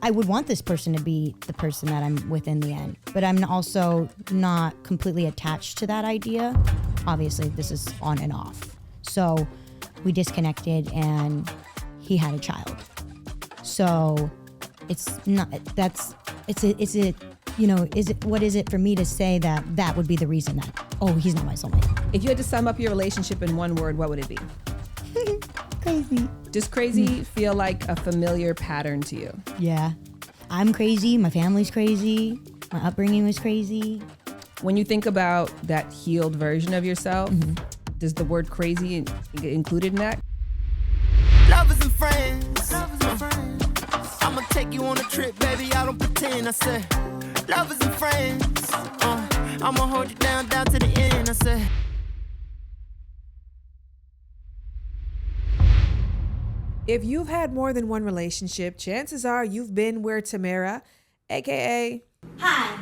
I would want this person to be the person that I'm with in the end. But I'm also not completely attached to that idea. Obviously, this is on and off. So we disconnected and he had a child. So it's not, what is it for me to say that would be the reason that, oh, he's not my soulmate? If you had to sum up your relationship in one word, what would it be? Crazy. Does crazy feel like a familiar pattern to you? Yeah. I'm crazy. My family's crazy. My upbringing was crazy. When you think about that healed version of yourself, does the word crazy get included in that? Lovers and friends. I'ma take you on a trip, baby. I don't pretend. I said, lovers and friends. I'ma hold you down to the end. I said. If you've had more than one relationship, chances are you've been where Tamara, aka Hi,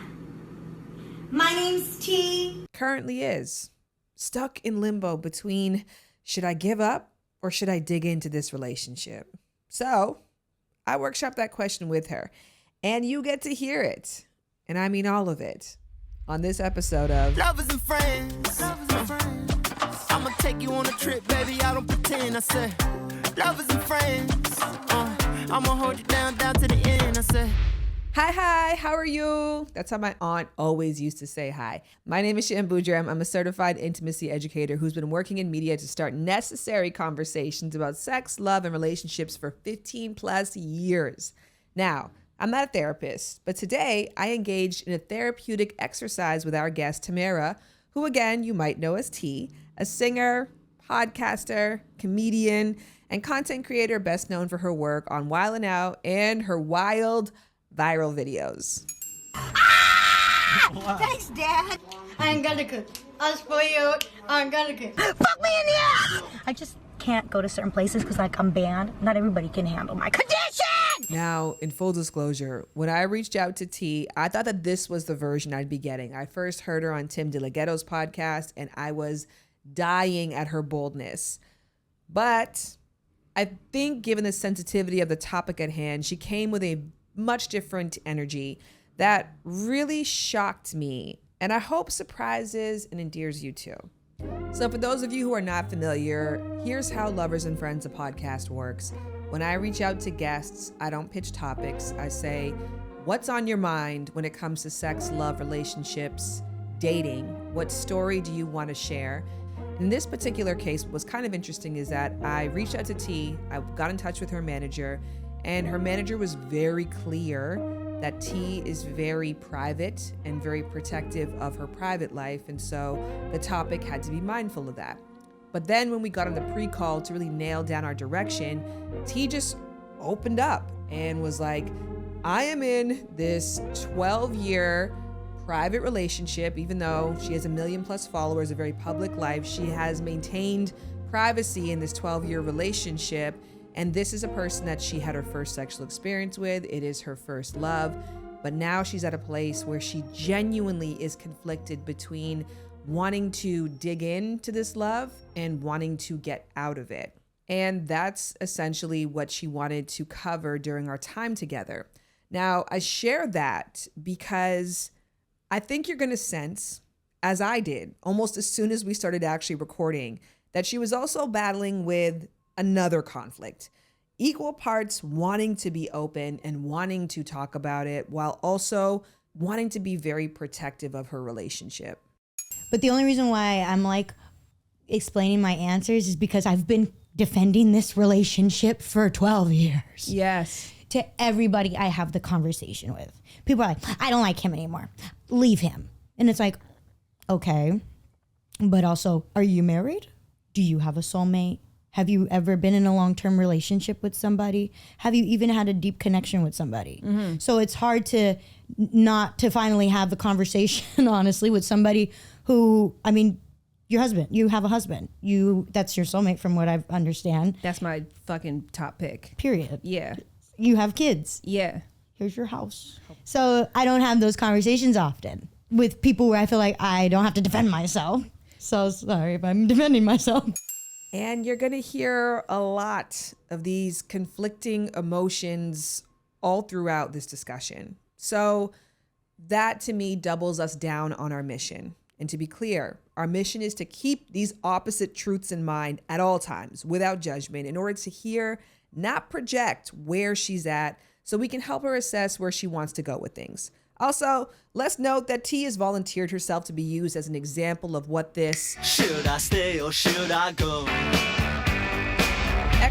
my name's T. currently is. Stuck in limbo between should I give up or should I dig into this relationship? So I workshopped that question with her, and you get to hear it. And I mean all of it on this episode of Lovers and Friends. I'ma take you on a trip, baby. I don't pretend. I said, lovers and friends. I'ma hold you down to the end. I said, Hi, how are you? That's how my aunt always used to say hi. My name is Shan. I'm a certified intimacy educator who's been working in media to start necessary conversations about sex, love, and relationships for 15 plus years. Now, I'm not a therapist, but today I engaged in a therapeutic exercise with our guest, Tamara, who again, you might know as T, a singer, podcaster, comedian, and content creator best known for her work on Wild 'N Out and her wild viral videos. Thanks, Dad. I'm gonna cook. I'll spoil you. I'm gonna cook. Fuck me in the ass! I just can't go to certain places because, like, I'm banned. Not everybody can handle my condition! Now, in full disclosure, when I reached out to T, I thought that this was the version I'd be getting. I first heard her on Tim DeLaGhetto's podcast, and I was dying at her boldness. But I think given the sensitivity of the topic at hand, she came with a much different energy that really shocked me, and I hope surprises and endears you too. So for those of you who are not familiar, here's how Lovers and Friends, a podcast, works. When I reach out to guests, I don't pitch topics. I say, what's on your mind when it comes to sex, love, relationships, dating? What story do you want to share? In this particular case, what was kind of interesting is that I reached out to T, I got in touch with her manager, and her manager was very clear that T is very private and very protective of her private life, and so the topic had to be mindful of that. But then when we got on the pre-call to really nail down our direction, T just opened up and was like, I am in this 12-year private relationship. Even though she has 1 million plus followers, a very public life, she has maintained privacy in this 12-year relationship. And this is a person that she had her first sexual experience with. It is her first love. But now she's at a place where she genuinely is conflicted between wanting to dig into this love and wanting to get out of it. And that's essentially what she wanted to cover during our time together. Now, I share that because I think you're going to sense, as I did, almost as soon as we started actually recording, that she was also battling with another conflict. Equal parts wanting to be open and wanting to talk about it while also wanting to be very protective of her relationship. But the only reason why I'm like explaining my answers is because I've been defending this relationship for 12 years. Yes. To everybody I have the conversation with. People are like, I don't like him anymore. Leave him. And it's like, okay. But also, are you married? Do you have a soulmate? Have you ever been in a long-term relationship with somebody? Have you even had a deep connection with somebody? Mm-hmm. So it's hard to not to finally have the conversation, honestly, with somebody who, I mean, your husband, you have a husband. That's your soulmate from what I understand. That's my fucking top pick. Period. Yeah. You have kids. Yeah. Here's your house. So I don't have those conversations often with people where I feel like I don't have to defend myself. So sorry if I'm defending myself. And you're going to hear a lot of these conflicting emotions all throughout this discussion. So that to me doubles us down on our mission. And to be clear, our mission is to keep these opposite truths in mind at all times without judgment in order to hear, not project where she's at so we can help her assess where she wants to go with things. Also, let's note that T has volunteered herself to be used as an example of what this Should I stay or should I go?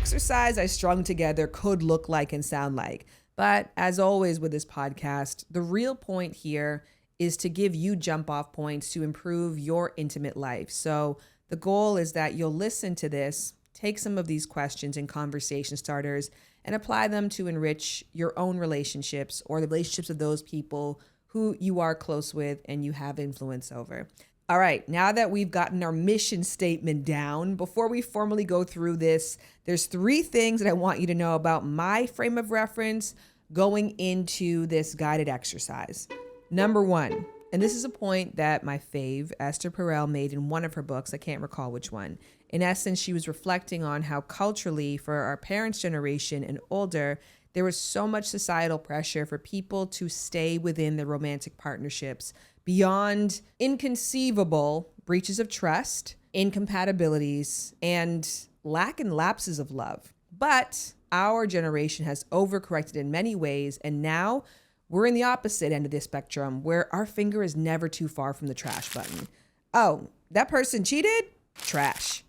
exercise I strung together could look like and sound like. But as always with this podcast, the real point here is to give you jump off points to improve your intimate life. So the goal is that you'll listen to this, take some of these questions and conversation starters and apply them to enrich your own relationships or the relationships of those people who you are close with and you have influence over. All right, now that we've gotten our mission statement down, before we formally go through this, there's 3 things that I want you to know about my frame of reference going into this guided exercise. Number 1, and this is a point that my fave, Esther Perel, made in one of her books. I can't recall which one. In essence, she was reflecting on how culturally, for our parents' generation and older, there was so much societal pressure for people to stay within their romantic partnerships beyond inconceivable breaches of trust, incompatibilities, and lack and lapses of love. But our generation has overcorrected in many ways, and now we're in the opposite end of the spectrum where our finger is never too far from the trash button. Oh, that person cheated? Trash.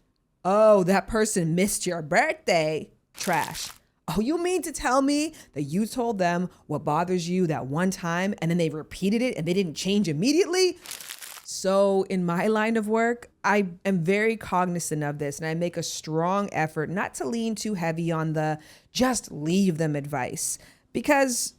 Oh, that person missed your birthday? Trash. Oh, you mean to tell me that you told them what bothers you that one time and then they repeated it and they didn't change immediately? So in my line of work, I am very cognizant of this and I make a strong effort not to lean too heavy on the just leave them advice. Because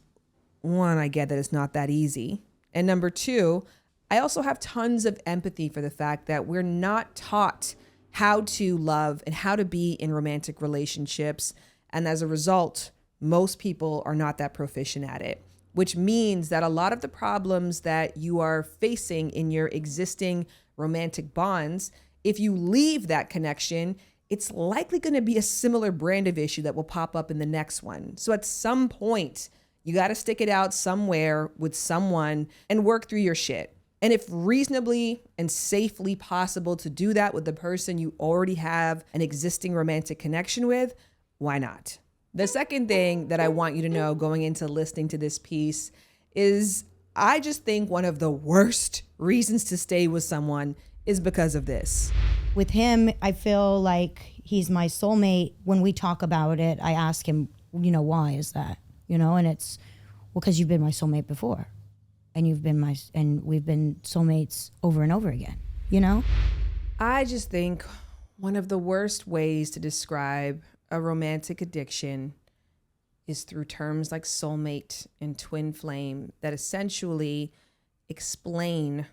1, I get that it's not that easy. And number 2, I also have tons of empathy for the fact that we're not taught how to love and how to be in romantic relationships. And as a result, most people are not that proficient at it, which means that a lot of the problems that you are facing in your existing romantic bonds, if you leave that connection, it's likely going to be a similar brand of issue that will pop up in the next one. So at some point, you got to stick it out somewhere with someone and work through your shit. And if reasonably and safely possible to do that with the person you already have an existing romantic connection with, why not? The second thing that I want you to know going into listening to this piece is I just think one of the worst reasons to stay with someone is because of this. With him, I feel like he's my soulmate. When we talk about it, I ask him, why is that? And it's, well, because you've been my soulmate before. And we've been soulmates over and over again, I just think one of the worst ways to describe a romantic addiction is through terms like soulmate and twin flame that essentially explain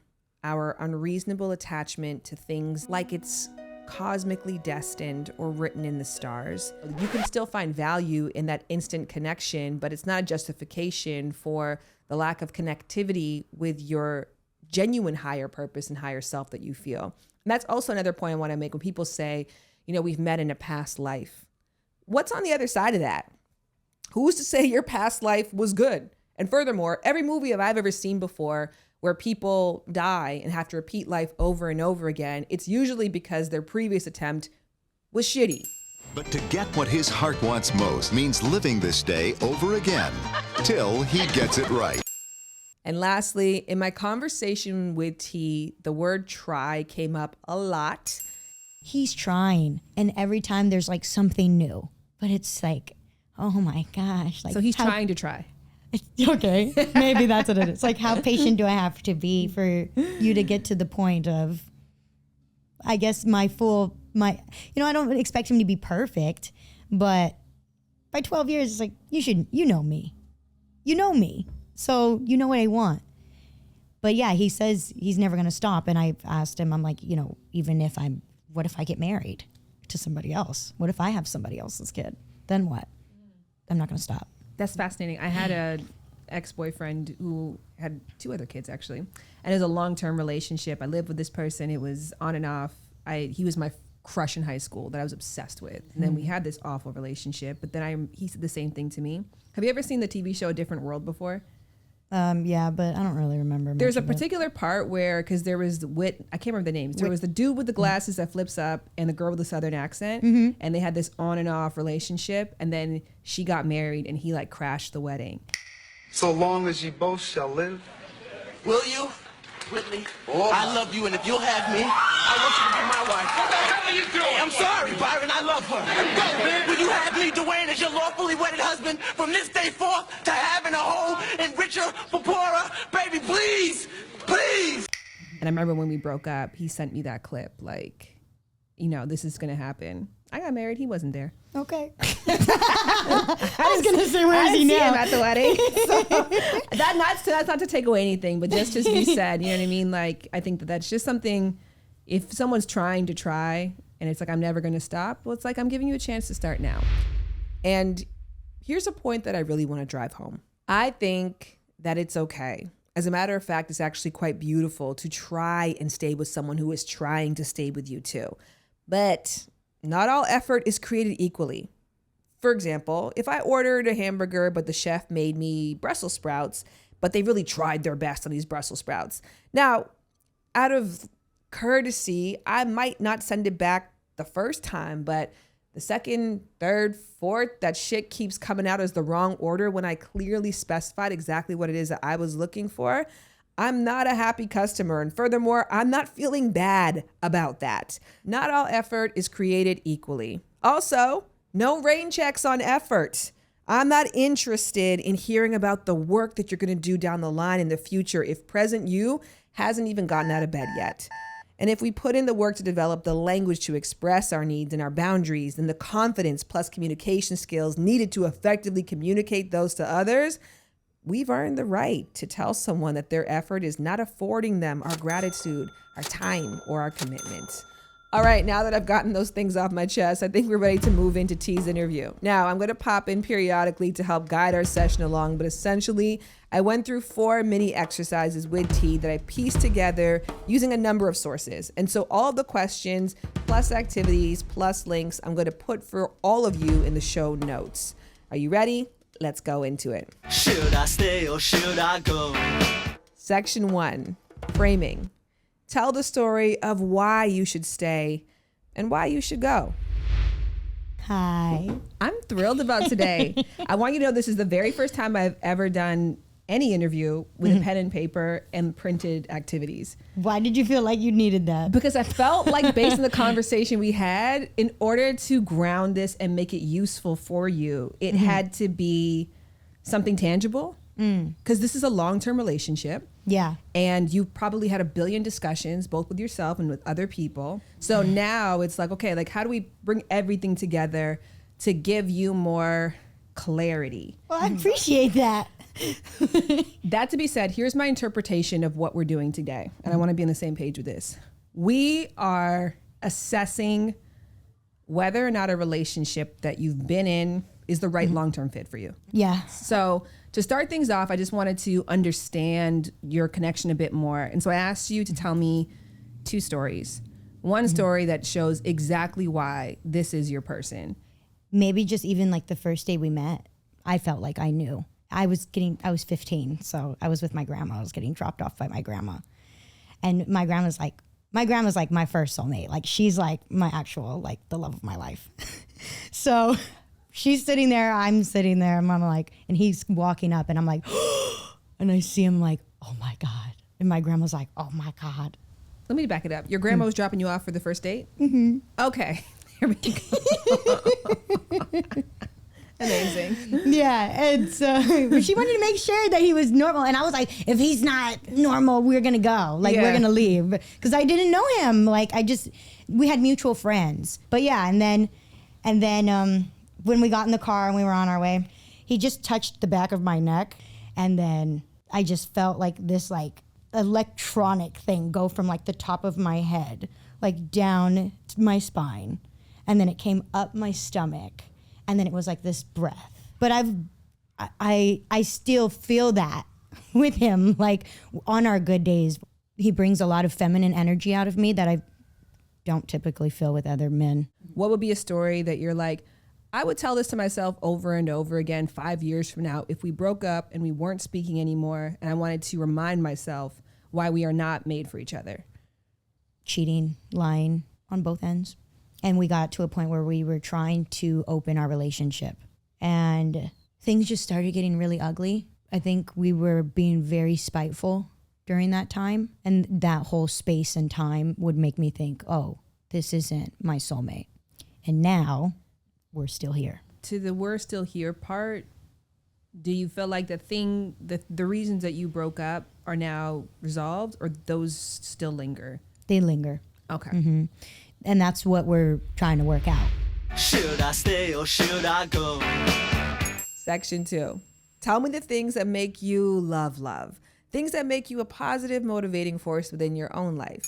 our unreasonable attachment to things like it's cosmically destined or written in the stars. You can still find value in that instant connection, but it's not a justification for the lack of connectivity with your genuine higher purpose and higher self that you feel. And that's also another point I want to make when people say, we've met in a past life. What's on the other side of that? Who's to say your past life was good? And furthermore, every movie I've ever seen before where people die and have to repeat life over and over again, it's usually because their previous attempt was shitty. But to get what his heart wants most means living this day over again, till he gets it right. And lastly, in my conversation with T, the word try came up a lot. He's trying, and every time there's like something new, but it's like, oh my gosh. Like, So he's trying to try. Okay, maybe that's what it is. Like, how patient do I have to be for you to get to the point of, I guess I don't expect him to be perfect, but by 12 years, it's like, you know me. So you know what I want. But yeah, he says he's never going to stop. And I've asked him, I'm like, what if I get married to somebody else? What if I have somebody else's kid? Then what? I'm not going to stop. That's fascinating. I had a ex-boyfriend who had 2 other kids actually, and it was a long-term relationship. I lived with this person. It was on and off. He was my crush in high school that I was obsessed with. And then we had this awful relationship, but then he said the same thing to me. Have you ever seen the TV show A Different World before? Yeah, but I don't really remember. There's a much of it. particular part where, because there was I can't remember the names. There was the dude with the glasses that flips up and the girl with the Southern accent. And they had this on and off relationship. And then she got married and he like crashed the wedding. So long as ye both shall live. Will you, Whitley? I love you, and if you'll have me, I want you to be my wife. What the hell are you doing? I'm sorry, Byron. I love her. Go, man. Will you have me, Dwayne, as your lawfully wedded husband from this day forth to having a home and richer for poorer? Baby, please, please. And I remember when we broke up, he sent me that clip, like, you know, this is going to happen. I got married. He wasn't there. Okay. I was gonna say, where is he I didn't see now? him at the wedding. So that's not to take away anything, but just to be said, you know what I mean? Like, I think that's just something. If someone's trying to try, and it's like I'm never going to stop, well, it's like I'm giving you a chance to start now. And here's a point that I really want to drive home. I think that it's okay. As a matter of fact, it's actually quite beautiful to try and stay with someone who is trying to stay with you too. But not all effort is created equally. For example, if I ordered a hamburger, but the chef made me Brussels sprouts, but they really tried their best on these Brussels sprouts. Now, out of courtesy, I might not send it back the first time, but the second, third, fourth, that shit keeps coming out as the wrong order when I clearly specified exactly what it is that I was looking for. I'm not a happy customer. And furthermore, I'm not feeling bad about that. Not all effort is created equally. Also, no rain checks on effort. I'm not interested in hearing about the work that you're going to do down the line in the future if present you hasn't even gotten out of bed yet. And if we put in the work to develop the language to express our needs and our boundaries, then the confidence plus communication skills needed to effectively communicate those to others, we've earned the right to tell someone that their effort is not affording them our gratitude, our time, or our commitment. All right, now that I've gotten those things off my chest, I think we're ready to move into T's interview. Now, I'm going to pop in periodically to help guide our session along, but essentially, I went through 4 mini exercises with T that I pieced together using a number of sources. And so all of the questions, plus activities, plus links, I'm going to put for all of you in the show notes. Are you ready? Let's go into it. Should I stay or should I go? Section 1, framing. Tell the story of why you should stay and why you should go. Hi. I'm thrilled about today. I want you to know this is the very first time I've ever done any interview with a pen and paper and printed activities. Why did you feel like you needed that? Because I felt like, based on the conversation we had, in order to ground this and make it useful for you, it had to be something tangible. Because this is a long-term relationship. Yeah. And you probably had a billion discussions, both with yourself and with other people. So now it's like, okay, like, how do we bring everything together to give you more clarity? Well, I appreciate that. That to be said, here's my interpretation of what we're doing today. And I want to be on the same page with this. We are assessing whether or not a relationship that you've been in is the right long-term fit for you. Yeah. So to start things off, I just wanted to understand your connection a bit more. And so I asked you to tell me 2 stories. One story that shows exactly why this is your person. Maybe just even like the first day we met, I felt like I knew. I was 15, so I was with my grandma. I was getting dropped off by my grandma. And my grandma's like my first soulmate. Like, she's like my actual, like, the love of my life. So she's sitting there, I'm sitting there, and I'm like, and he's walking up, and I'm like, and I see him like, oh my God. And my grandma's like, oh my God. Let me back it up. Your grandma was dropping you off for the first date? Mm-hmm. Okay. Here we go. Amazing. Yeah, and so but she wanted to make sure that he was normal, and I was like, if he's not normal, we're gonna go. Like, we're gonna leave, because I didn't know him. Like, we had mutual friends. But yeah, and then when we got in the car and we were on our way, he just touched the back of my neck, and then I just felt like this like electronic thing go from like the top of my head like down to my spine, and then it came up my stomach. And then it was like this breath. But I still feel that with him. Like, on our good days, he brings a lot of feminine energy out of me that don't typically feel with other men. What would be a story that you're like, I would tell this to myself over and over again 5 years from now if we broke up and we weren't speaking anymore and I wanted to remind myself why we are not made for each other? Cheating, lying on both ends. And we got to a point where we were trying to open our relationship and things just started getting really ugly. I think we were being very spiteful during that time. And that whole space and time would make me think, oh, this isn't my soulmate. And now we're still here. To the we're still here part, do you feel like the reasons that you broke up are now resolved, or those still linger? They linger. Okay. Mm-hmm. And that's what we're trying to work out. Should I stay or should I go? Section 2. Tell me the things that make you love. Things that make you a positive, motivating force within your own life.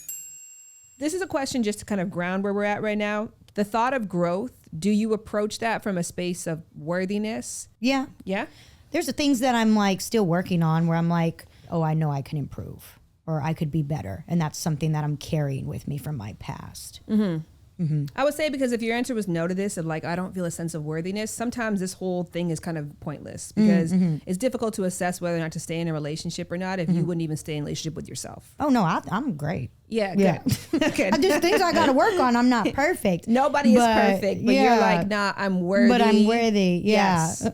This is a question just to kind of ground where we're at right now. The thought of growth, do you approach that from a space of worthiness? Yeah. Yeah? There's the things that I'm like still working on where I'm like, oh, I know I can improve or I could be better. And that's something that I'm carrying with me from my past. Mm-hmm. Mm-hmm. I would say, because if your answer was no to this, of like, I don't feel a sense of worthiness, sometimes this whole thing is kind of pointless because it's difficult to assess whether or not to stay in a relationship or not if you wouldn't even stay in a relationship with yourself. Oh, no, I'm great. Yeah. Okay. Just things I got to work on. I'm not perfect. Nobody is perfect, but you're like, nah, I'm worthy. But I'm worthy. Yeah. Yes.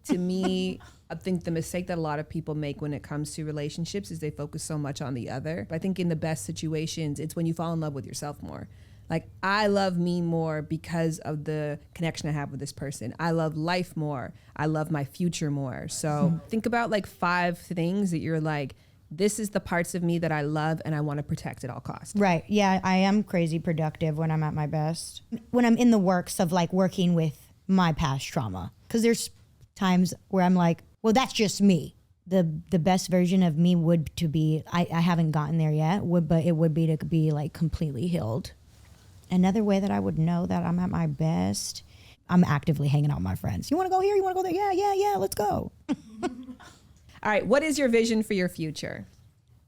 To me, I think the mistake that a lot of people make when it comes to relationships is they focus so much on the other. But I think in the best situations, it's when you fall in love with yourself more. Like, I love me more because of the connection I have with this person. I love life more. I love my future more. So think about like 5 things that you're like, this is the parts of me that I love and I want to protect at all costs. Right. Yeah, I am crazy productive when I'm at my best. When I'm in the works of like working with my past trauma. Because there's times where I'm like, well, that's just me. The best version of me would to be, I haven't gotten there yet, but it would be to be like completely healed. Another way that I would know that I'm at my best, I'm actively hanging out with my friends. You want to go here? You want to go there? Yeah, let's go. All right, what is your vision for your future?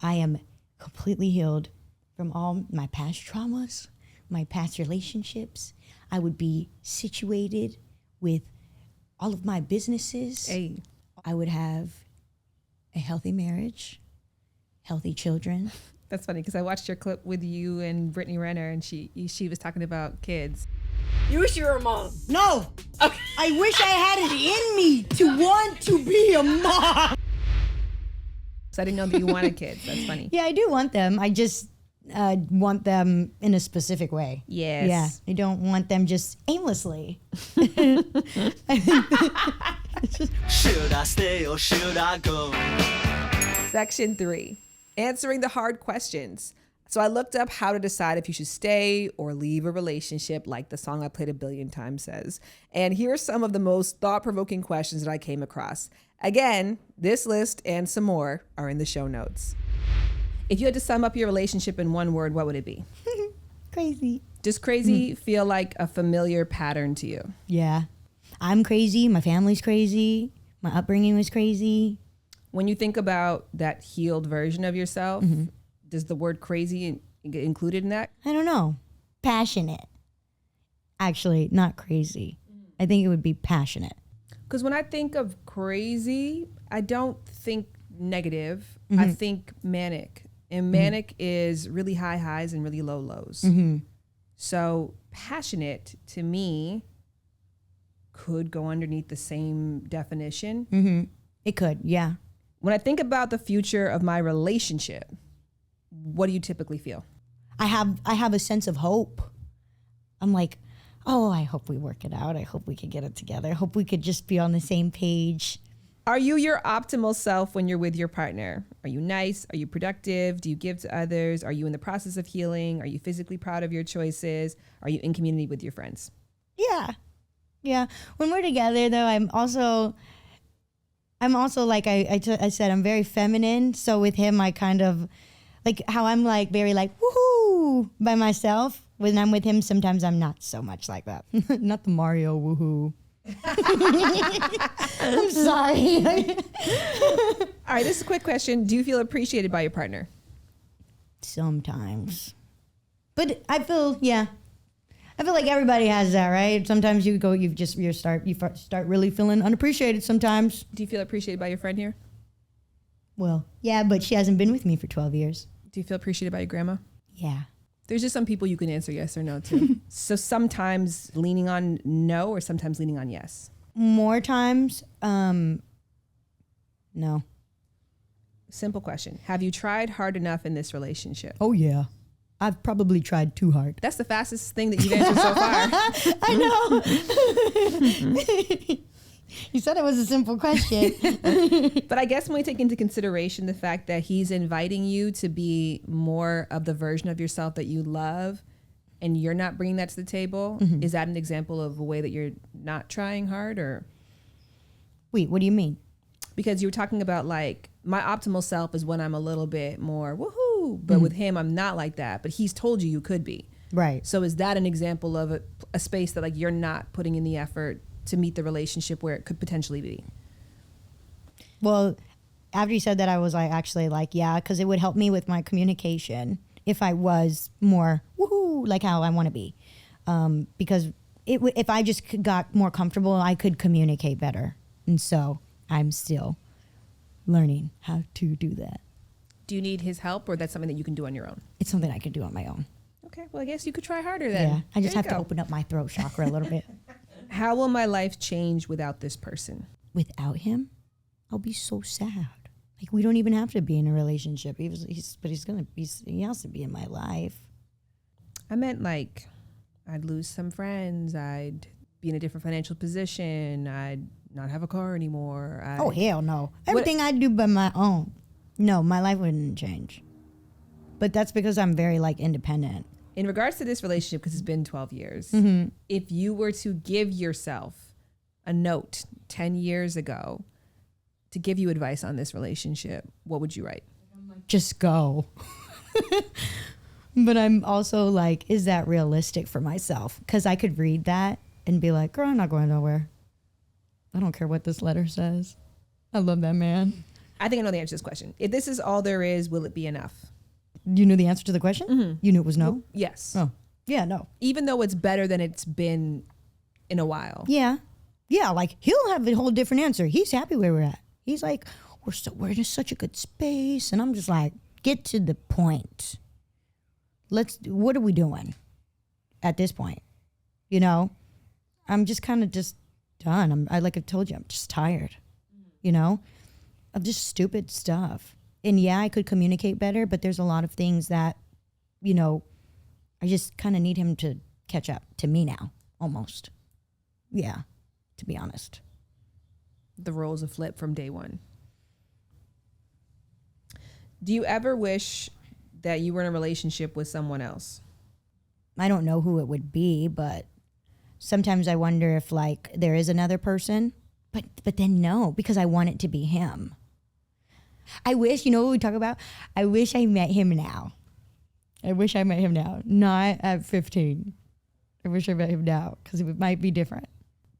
I am completely healed from all my past traumas, my past relationships. I would be situated with all of my businesses. Hey. I would have a healthy marriage, healthy children. That's funny because I watched your clip with you and Brittany Renner, and she was talking about kids. You wish you were a mom. No. Okay. I wish I had it in me to want to be a mom. So I didn't know that you wanted kids. That's funny. Yeah, I do want them. I just want them in a specific way. Yes. Yeah. I don't want them just aimlessly. Should I stay or should I go? Section 3, answering the hard questions. So I looked up how to decide if you should stay or leave a relationship, like the song I played a billion times says. And here are some of the most thought-provoking questions that I came across. Again, this list and some more are in the show notes. If you had to sum up your relationship in one word, what would it be? Crazy. Does crazy feel like a familiar pattern to you? Yeah. I'm crazy. My family's crazy. My upbringing was crazy. When you think about that healed version of yourself, does the word crazy get included in that? I don't know. Passionate. Actually, not crazy. I think it would be passionate. Because when I think of crazy, I don't think negative. I think manic. And manic is really high highs and really low lows. So passionate to me could go underneath the same definition. It could, yeah. When I think about the future of my relationship, what do you typically feel? I have a sense of hope. I'm like, oh, I hope we work it out. I hope we could get it together. I hope we could just be on the same page. Are you your optimal self when you're with your partner? Are you nice? Are you productive? Do you give to others? Are you in the process of healing? Are you physically proud of your choices? Are you in community with your friends? Yeah. When we're together, though, I'm also like I said, I'm very feminine. So with him, I kind of like how I'm like very like woohoo by myself. When I'm with him, sometimes I'm not so much like that. Not the Mario woohoo. I'm sorry. All right, this is a quick question. Do you feel appreciated by your partner? Sometimes. But I feel like everybody has that, right? Sometimes you start really feeling unappreciated sometimes. Do you feel appreciated by your friend here? Well, yeah, but she hasn't been with me for 12 years. Do you feel appreciated by your grandma? Yeah. There's just some people you can answer yes or no to. So sometimes leaning on no or sometimes leaning on yes? More times, no. Simple question. Have you tried hard enough in this relationship? Oh, yeah. I've probably tried too hard. That's the fastest thing that you've answered so far. I know. You said it was a simple question. But I guess when we take into consideration the fact that he's inviting you to be more of the version of yourself that you love and you're not bringing that to the table, is that an example of a way that you're not trying hard? Or Wait, what do you mean? Because you were talking about like my optimal self is when I'm a little bit more woohoo, but with him, I'm not like that. But he's told you could be. Right. So is that an example of a space that like you're not putting in the effort to meet the relationship where it could potentially be? Well, after you said that, I was like, actually like, yeah, because it would help me with my communication if I was more woohoo, like how I want to be. Because if I just got more comfortable, I could communicate better. And so I'm still learning how to do that. Do you need his help, or that's something that you can do on your own? It's something I can do on my own. Okay, well, I guess you could try harder then. Yeah, I just There have you to go. open up my throat chakra a little bit. How will my life change without this person? Without him, I'll be so sad. Like, we don't even have to be in a relationship. He has to be in my life. I meant like I'd lose some friends. I'd be in a different financial position. I'd not have a car anymore. Oh, hell no. Everything I do by my own. No, my life wouldn't change. But that's because I'm very like independent. In regards to this relationship, because it's been 12 years, if you were to give yourself a note 10 years ago to give you advice on this relationship, what would you write? Just go. But I'm also like, is that realistic for myself? Because I could read that and be like, girl, I'm not going nowhere. I don't care what this letter says. I love that man. I think I know the answer to this question. If this is all there is, will it be enough? You knew the answer to the question? You knew it was no? Yes. Oh, yeah, no. Even though it's better than it's been in a while. Yeah. Yeah, like he'll have a whole different answer. He's happy where we're at. He's like, we're in such a good space. And I'm just like, get to the point. What are we doing at this point? You know, I'm just kind of just done. Like I told you, I'm just tired, you know, of just stupid stuff. And yeah, I could communicate better, but there's a lot of things that, you know, I just kind of need him to catch up to me now, almost. Yeah, to be honest. The roles have flipped from day one. Do you ever wish that you were in a relationship with someone else? I don't know who it would be, but sometimes I wonder if like there is another person, but then no, because I want it to be him. I wish, you know what we talk about? I wish I met him now. Not at 15. I wish I met him now because it might be different.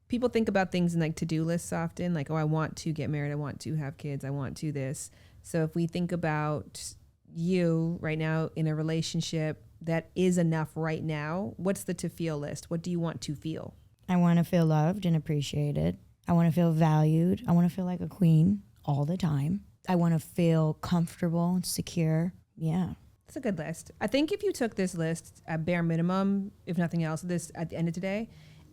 People think about things in like to-do lists often, like, oh, I want to get married, I want to have kids, I want to this. So if we think about you right now in a relationship that is enough right now, what's the to feel list? What do you want to feel? I want to feel loved and appreciated. I want to feel valued. I want to feel like a queen all the time. I want to feel comfortable and secure. Yeah. It's a good list. I think if you took this list at bare minimum, if nothing else, this at the end of today,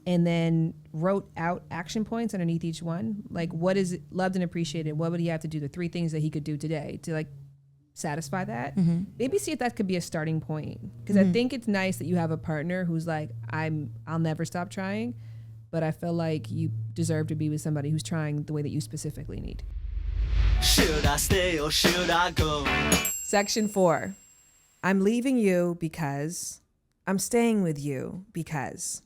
and then wrote out action points underneath each one, like what is it, loved and appreciated? What would he have to do? The 3 things that he could do today to like satisfy that. Maybe see if that could be a starting point. Because I think it's nice that you have a partner who's like, I'll never stop trying, but I feel like you deserve to be with somebody who's trying the way that you specifically need. Should I stay or should I go? Section 4. I'm leaving you because I'm staying with you because.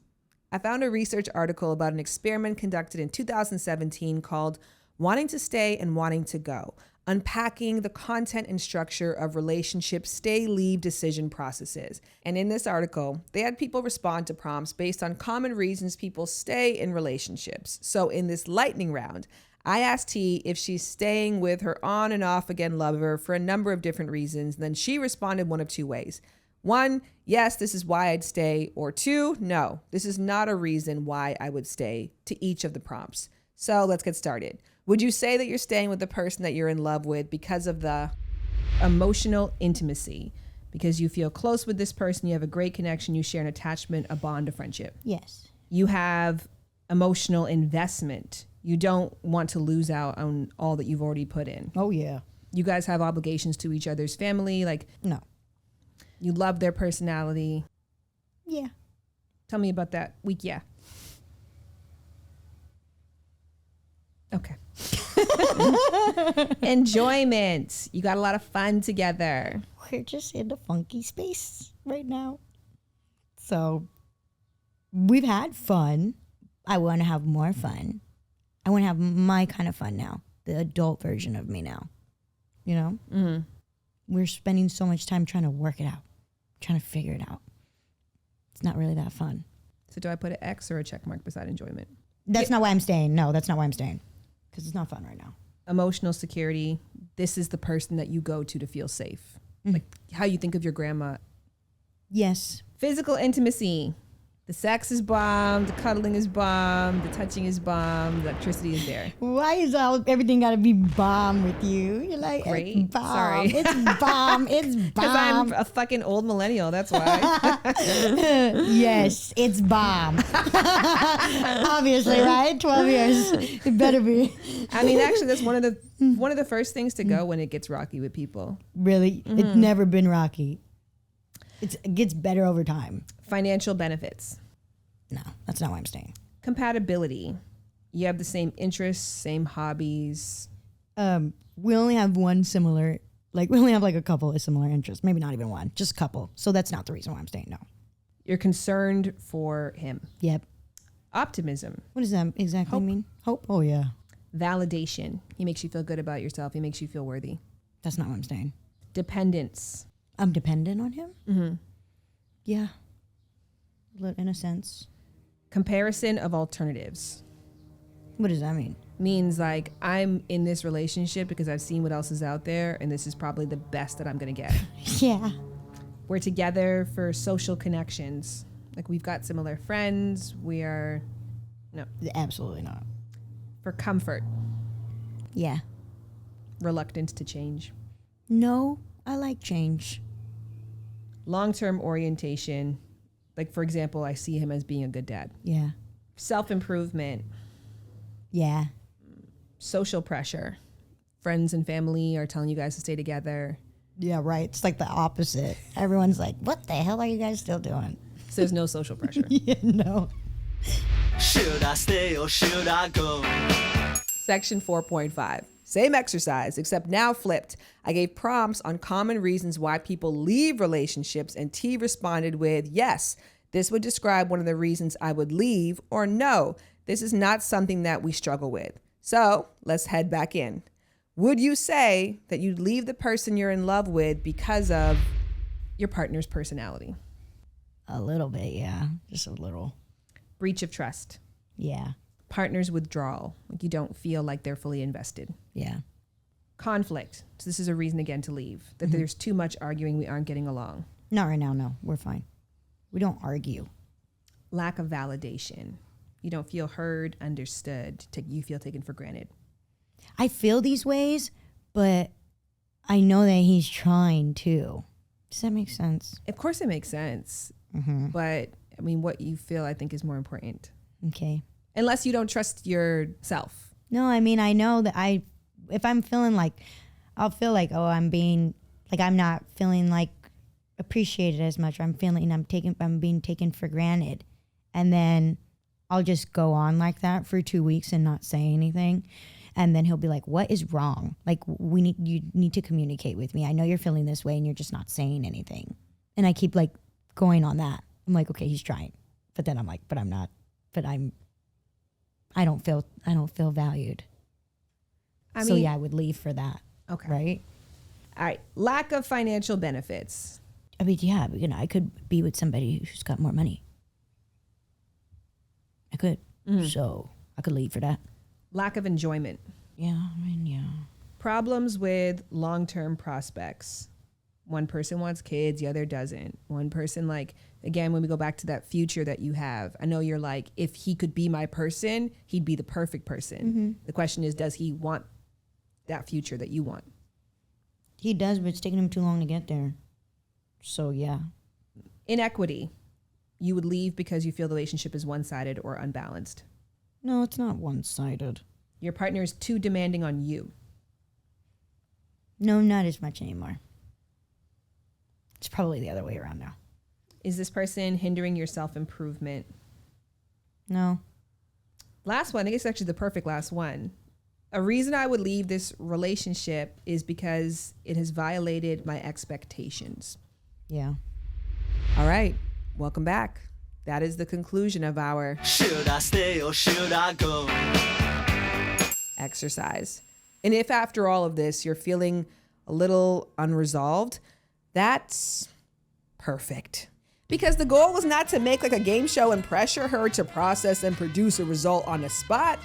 I found a research article about an experiment conducted in 2017 called Wanting to Stay and Wanting to Go, unpacking the content and structure of relationship stay-leave decision processes. And in this article, they had people respond to prompts based on common reasons people stay in relationships. So in this lightning round, I asked T if she's staying with her on and off again lover for a number of different reasons. And then she responded one of 2 ways. 1, yes, this is why I'd stay. Or 2, no, this is not a reason why I would stay, to each of the prompts. So let's get started. Would you say that you're staying with the person that you're in love with because of the emotional intimacy? Because you feel close with this person, you have a great connection, you share an attachment, a bond, a friendship. Yes. You have emotional investment. You don't want to lose out on all that you've already put in. Oh, yeah. You guys have obligations to each other's family. Like, No. you love their personality. Yeah. Tell me about that week. Yeah. Okay. Enjoyment. You got a lot of fun together. We're just in a funky space right now. So we've had fun. I want to have more fun. I want to have my kind of fun now, the adult version of me now. You know? Mm-hmm. We're spending so much time trying to work it out, trying to figure it out. It's not really that fun. So do I put an X or a check mark beside enjoyment? That's not why I'm staying. No, that's not why I'm staying. Because it's not fun right now. Emotional security. This is the person that you go to feel safe. Like how you think of your grandma. Yes. Physical intimacy. The sex is bomb. The cuddling is bomb. The touching is bomb. The electricity is there. Why is everything got to be bomb with you? You're like, Great. It's bomb. Sorry. It's bomb. It's bomb. Because I'm a fucking old millennial. That's why. Yes, it's bomb. Obviously, right? 12 years. It better be. I mean, actually, that's one of the first things to go when it gets rocky with people. Really? It's never been rocky. It gets better over time. Financial benefits. No, that's not why I'm staying. Compatibility. You have the same interests, same hobbies. We only have one similar, we only have like a couple of similar interests. Maybe not even one, just a couple. So that's not the reason why I'm staying, no. You're concerned for him. Yep. Optimism. What does that exactly mean? Hope? Oh, yeah. Validation. He makes you feel good about yourself. He makes you feel worthy. That's not why I'm staying. Dependence. I'm dependent on him? Mm-hmm. Yeah. In a sense. Comparison of alternatives. What does that mean? Means like I'm in this relationship because I've seen what else is out there and this is probably the best that I'm going to get. Yeah. We're together for social connections. Like we've got similar friends. No. Absolutely not. For comfort. Yeah. Reluctance to change. No, I like change. Long-term orientation. Like, for example, I see him as being a good dad. Yeah. Self-improvement. Yeah. Social pressure. Friends and family are telling you guys to stay together. Yeah, right. It's like the opposite. Everyone's like, what the hell are you guys still doing? So there's no social pressure. Yeah, no. Should I stay or should I go? Section 4.5. Same exercise, except now flipped. I gave prompts on common reasons why people leave relationships, and T responded with, yes, this would describe one of the reasons I would leave, or no, this is not something that we struggle with. So let's head back in. Would you say that you'd leave the person you're in love with because of Your partner's personality. A little bit, yeah. Just a little. Breach of trust. Yeah. Partner's withdrawal. Like you don't feel like they're fully invested. Yeah. Conflict. So this is a reason again to leave. That there's too much arguing, we aren't getting along. Not right now, no. We're fine. We don't argue. Lack of validation. You don't feel heard, understood. You feel taken for granted. I feel these ways, but I know that he's trying too. Does that make sense? Of course it makes sense. But I mean, what you feel, I think, is more important. Okay. Unless you don't trust yourself. No, I mean, I know that if I'm feeling like, I'll feel like, oh, I'm not feeling like appreciated as much. I'm feeling I'm being taken for granted. And then I'll just go on like that for 2 weeks and not say anything. And then he'll be like, what is wrong? Like, you need to communicate with me. I know you're feeling this way and you're just not saying anything. And I keep like going on that. I'm like, okay, he's trying. But then I'm like, but I'm not, I don't feel valued. I would leave for that. Okay. Right? All right. Lack of financial benefits. I mean, yeah, I could be with somebody who's got more money. I could. So I could leave for that. Lack of enjoyment. Yeah, I mean, yeah. Problems with long-term prospects. One person wants kids, the other doesn't. One person, like, again, when we go back to that future that you have, I know you're like, if he could be my person, he'd be the perfect person. Mm-hmm. The question is, does he want that future that you want? He does, but it's taking him too long to get there. So, yeah. Inequity. You would leave because you feel the relationship is one-sided or unbalanced. No, it's not one-sided. Your partner is too demanding on you. No, not as much anymore. It's probably the other way around now. Is this person hindering your self-improvement? No. Last one, I think it's actually the perfect last one. A reason I would leave this relationship is because it has violated my expectations. Yeah. All right, welcome back. That is the conclusion of our Should I stay or should I go? exercise. And if after all of this you're feeling a little unresolved, that's perfect. Because the goal was not to make like a game show and pressure her to process and produce a result on the spot.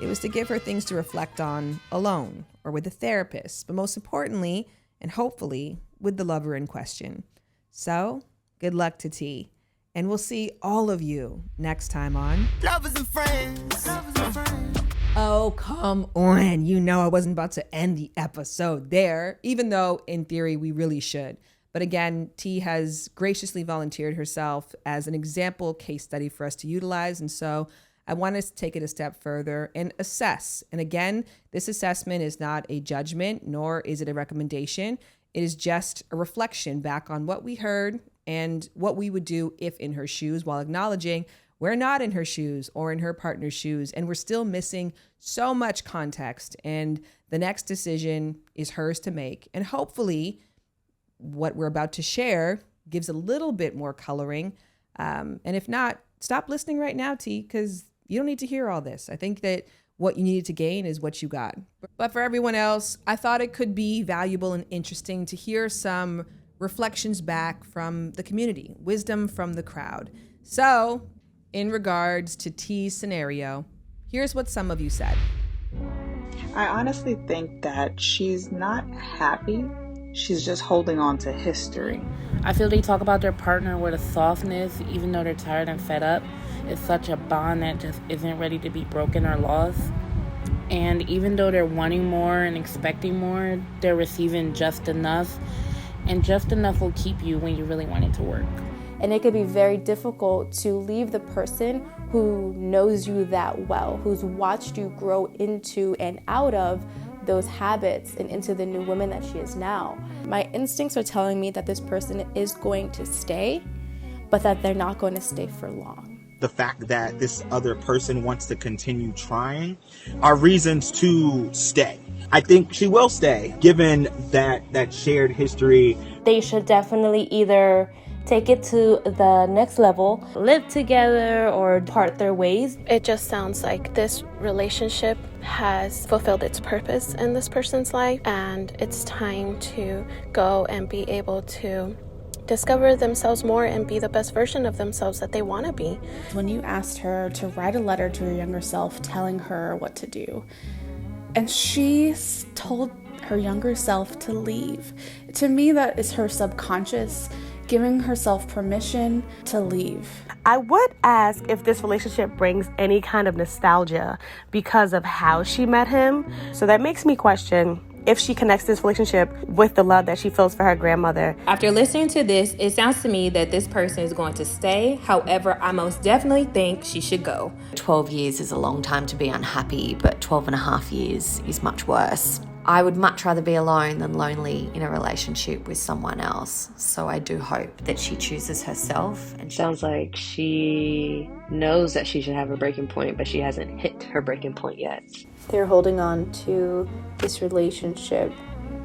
It was to give her things to reflect on alone or with a therapist, but most importantly, and hopefully, with the lover in question. So, good luck to T. And we'll see all of you next time on Lovers and friends. Lovers and friends. Oh, come on. You know I wasn't about to end the episode there, even though in theory we really should. But again, T has graciously volunteered herself as an example case study for us to utilize. And so I want us to take it a step further and assess. And again, this assessment is not a judgment, nor is it a recommendation. It is just a reflection back on what we heard and what we would do if in her shoes, while acknowledging we're not in her shoes or in her partner's shoes, and we're still missing so much context. And the next decision is hers to make. And hopefully what we're about to share gives a little bit more coloring. And if not, stop listening right now, T, because you don't need to hear all this. I think that what you needed to gain is what you got. But for everyone else, I thought it could be valuable and interesting to hear some reflections back from the community, wisdom from the crowd. So in regards to T's scenario, here's what some of you said. I honestly think that she's not happy. She's just holding on to history. I feel they talk about their partner with a softness, even though they're tired and fed up. It's such a bond that just isn't ready to be broken or lost. And even though they're wanting more and expecting more, they're receiving just enough. And just enough will keep you when you really want it to work. And it could be very difficult to leave the person who knows you that well, who's watched you grow into and out of those habits and into the new woman that she is now. My instincts are telling me that this person is going to stay, but that they're not going to stay for long. The fact that this other person wants to continue trying are reasons to stay. I think she will stay, given that shared history. They should definitely either take it to the next level, live together, or part their ways. It just sounds like this relationship has fulfilled its purpose in this person's life, and it's time to go and be able to discover themselves more and be the best version of themselves that they want to be. When you asked her to write a letter to her younger self telling her what to do, and she told her younger self to leave, to me that is her subconscious giving herself permission to leave. I would ask if this relationship brings any kind of nostalgia because of how she met him. So that makes me question if she connects this relationship with the love that she feels for her grandmother. After listening to this, it sounds to me that this person is going to stay. However, I most definitely think she should go. 12 years is a long time to be unhappy, but 12 and a half years is much worse. I would much rather be alone than lonely in a relationship with someone else. So I do hope that she chooses herself. And sounds like she knows that she should have a breaking point, but she hasn't hit her breaking point yet. They're holding on to this relationship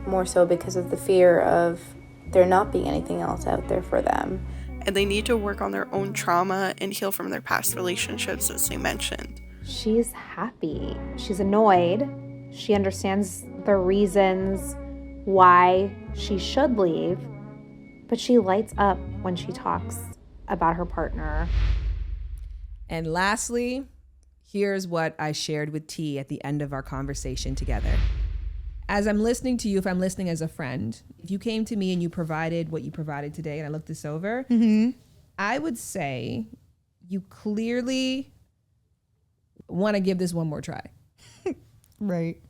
more so because of the fear of there not being anything else out there for them. And they need to work on their own trauma and heal from their past relationships, as they mentioned. She's happy. She's annoyed. She understands the reasons why she should leave, but she lights up when she talks about her partner. And lastly, here's what I shared with T at the end of our conversation together. as I'm listening to you, if I'm listening as a friend, if you came to me and you provided what you provided today and I looked this over, I would say you clearly want to give this one more try. Right.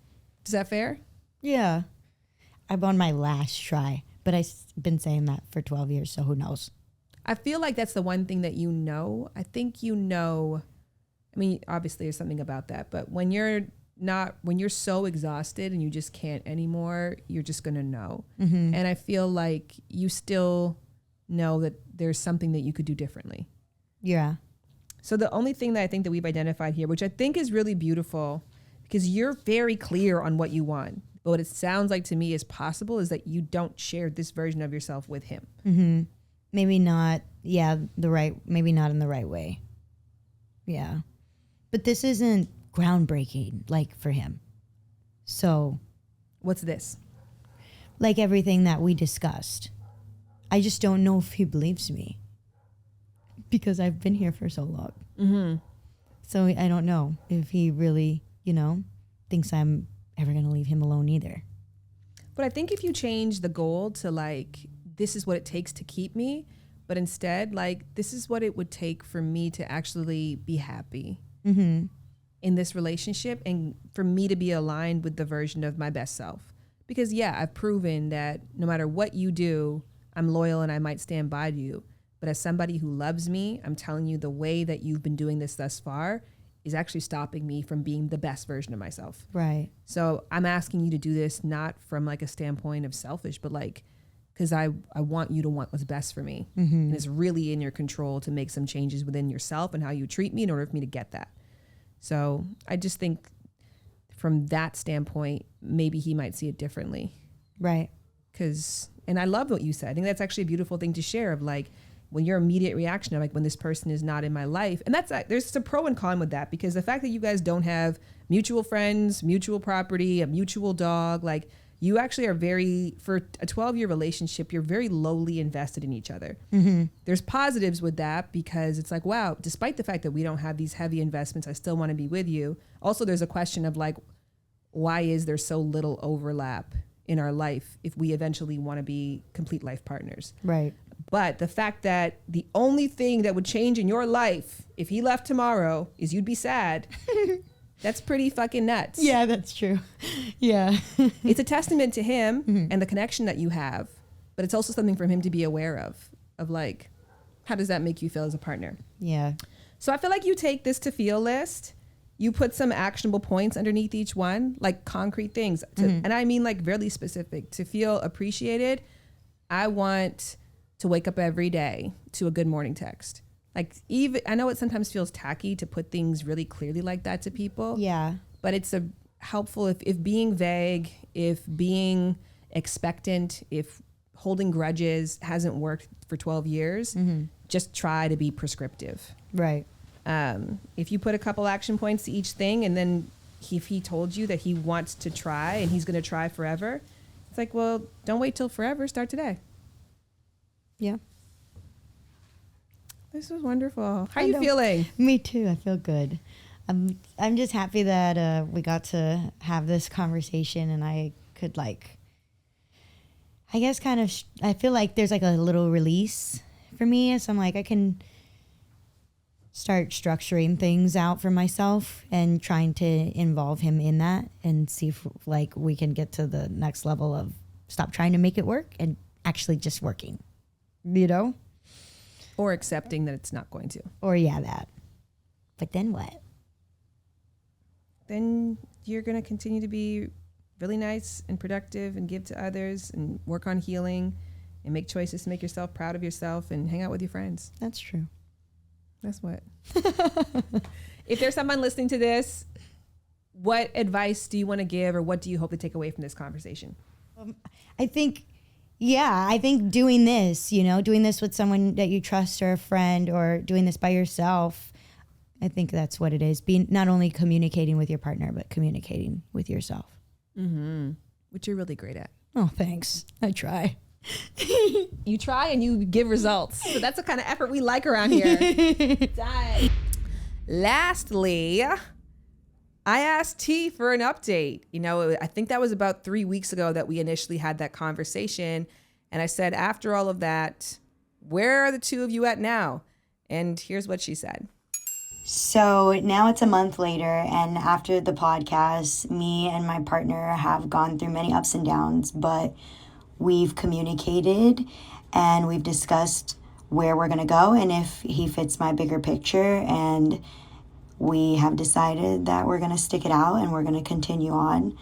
Is that fair? Yeah. I'm on my last try, but I've been saying that for 12 years, so who knows? I feel like that's the one thing that you know. I think you know, I mean, obviously there's something about that, but when you're so exhausted and you just can't anymore, you're just going to know. Mm-hmm. And I feel like you still know that there's something that you could do differently. Yeah. So the only thing that I think that we've identified here, which I think is really beautiful, because you're very clear on what you want, but what it sounds like to me is possible is that you don't share this version of yourself with him. Mm-hmm. Maybe not. Yeah, maybe not in the right way. Yeah. But this isn't groundbreaking, like, for him. So. What's this? Like everything that we discussed. I just don't know if he believes me. Because I've been here for so long. Mm-hmm. So I don't know if he really, thinks I'm ever going to leave him alone either. But I think if you change the goal to, like, this is what it takes to keep me, but instead, like, this is what it would take for me to actually be happy Mm-hmm. in this relationship and for me to be aligned with the version of my best self. Because, yeah, I've proven that no matter what you do, I'm loyal and I might stand by you. But as somebody who loves me, I'm telling you the way that you've been doing this thus far is actually stopping me from being the best version of myself. Right. So I'm asking you to do this not from like a standpoint of selfish, but like, because I want you to want what's best for me. Mm-hmm. And it's really in your control to make some changes within yourself and how you treat me in order for me to get that. So I just think from that standpoint, maybe he might see it differently. Right. And I love what you said. I think that's actually a beautiful thing to share of like, when your immediate reaction of like when this person is not in my life. And there's a pro and con with that, because the fact that you guys don't have mutual friends, mutual property, a mutual dog, like you actually are for a 12-year relationship, you're very lowly invested in each other. Mm-hmm. There's positives with that because it's like, wow, despite the fact that we don't have these heavy investments, I still want to be with you. Also, there's a question of like, why is there so little overlap in our life if we eventually want to be complete life partners? Right. But the fact that the only thing that would change in your life if he left tomorrow is you'd be sad, that's pretty fucking nuts. Yeah, that's true. Yeah. It's a testament to him and the connection that you have, but it's also something for him to be aware of like, how does that make you feel as a partner? Yeah. So I feel like you take this to feel list, you put some actionable points underneath each one, like concrete things. And I mean like really specific. To feel appreciated, I want to wake up every day to a good morning text. Like, even I know it sometimes feels tacky to put things really clearly like that to people. Yeah. But it's helpful if being vague, if being expectant, if holding grudges hasn't worked for 12 years, just try to be prescriptive. Right. If you put a couple action points to each thing, and then if he told you that he wants to try and he's going to try forever, it's like, well, don't wait till forever. Start today. Yeah. This was wonderful. How are you feeling? Me too. I feel good. I'm just happy that we got to have this conversation, and I could like, I guess kind of, I feel like there's like a little release for me. So I'm like, I can start structuring things out for myself and trying to involve him in that and see if like we can get to the next level of stop trying to make it work and actually just working. Or accepting that it's not going to. Or that. But then what? Then you're going to continue to be really nice and productive and give to others and work on healing and make choices to make yourself proud of yourself and hang out with your friends. That's true. That's what. If there's someone listening to this, what advice do you want to give, or what do you hope to take away from this conversation? I think doing this, doing this with someone that you trust or a friend, or doing this by yourself, I think that's what it is. Being not only communicating with your partner, but communicating with yourself. Mm-hmm. Which you're really great at. Oh, thanks. I try. You try and you give results. So that's the kind of effort we like around here. Lastly, I asked T for an update. You know, I think that was about 3 weeks ago that we initially had that conversation. And I said, after all of that, where are the two of you at now? And here's what she said. So now it's a month later, and after the podcast, me and my partner have gone through many ups and downs, but we've communicated and we've discussed where we're going to go and if he fits my bigger picture, and we have decided that we're going to stick it out and we're going to continue on,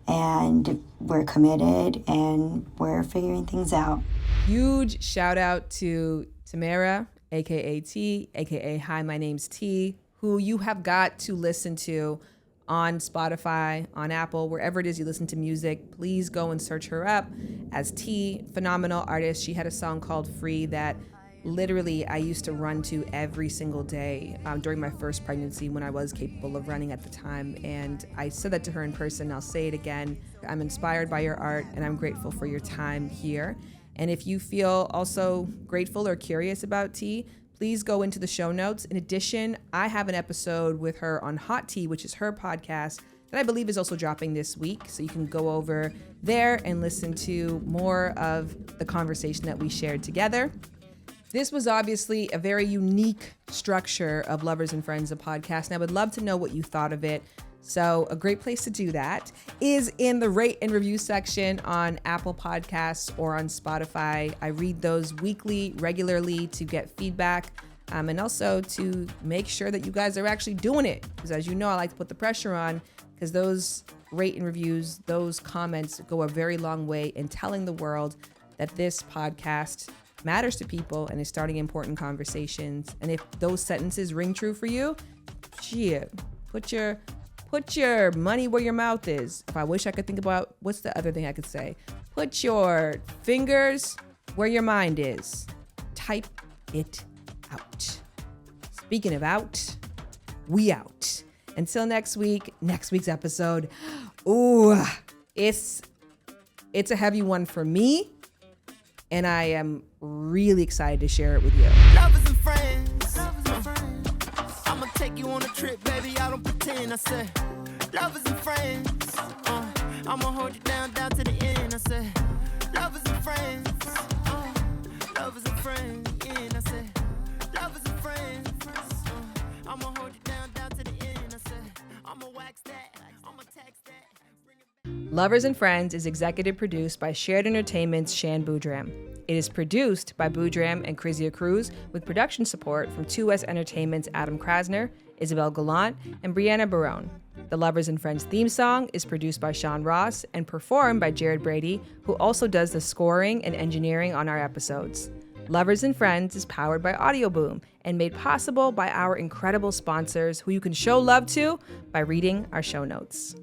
and we're committed and we're figuring things out. Huge shout out to Tamara, aka T, aka HiMyNamesTee, who you have got to listen to on Spotify, on Apple, wherever it is you listen to music. Please go and search her up as T. Phenomenal artist. She had a song called Free that literally I used to run to every single day during my first pregnancy when I was capable of running at the time. And I said that to her in person. I'll say it again. I'm inspired by your art and I'm grateful for your time here. And if you feel also grateful or curious about T, please go into the show notes. In addition, I have an episode with her on Hot Tea, which is her podcast that I believe is also dropping this week. So you can go over there and listen to more of the conversation that we shared together. This was obviously a very unique structure of Lovers and Friends, a podcast, and I would love to know what you thought of it. So a great place to do that is in the rate and review section on Apple Podcasts or on Spotify. I read those weekly, regularly to get feedback and also to make sure that you guys are actually doing it. Because as you know, I like to put the pressure on because those rate and reviews, those comments go a very long way in telling the world that this podcast matters to people and is starting important conversations. And if those sentences ring true for you, shit, put your money where your mouth is. If I wish I could think about what's the other thing I could say. Put your fingers where your mind is. Type it out. Speaking of out, we out. Until next week's episode. Ooh, it's a heavy one for me. And I am really excited to share it with you. Lovers and friends. I'ma take you on a trip, baby. I don't pretend. I said, lovers and friends. I'ma hold you down to the end. I said, lovers and friends. Lovers and friends. Yeah, I said, lovers and friends. I'ma hold you down to the end. I said, I'ma wax that. I'ma text that. Lovers and Friends is executive produced by Shared Entertainment's Shan Boudram. It is produced by Boudram and Krizia Cruz with production support from 2S Entertainment's Adam Krasner, Isabel Gallant, and Brianna Barone. The Lovers and Friends theme song is produced by Sean Ross and performed by Jared Brady, who also does the scoring and engineering on our episodes. Lovers and Friends is powered by Audio Boom and made possible by our incredible sponsors who you can show love to by reading our show notes.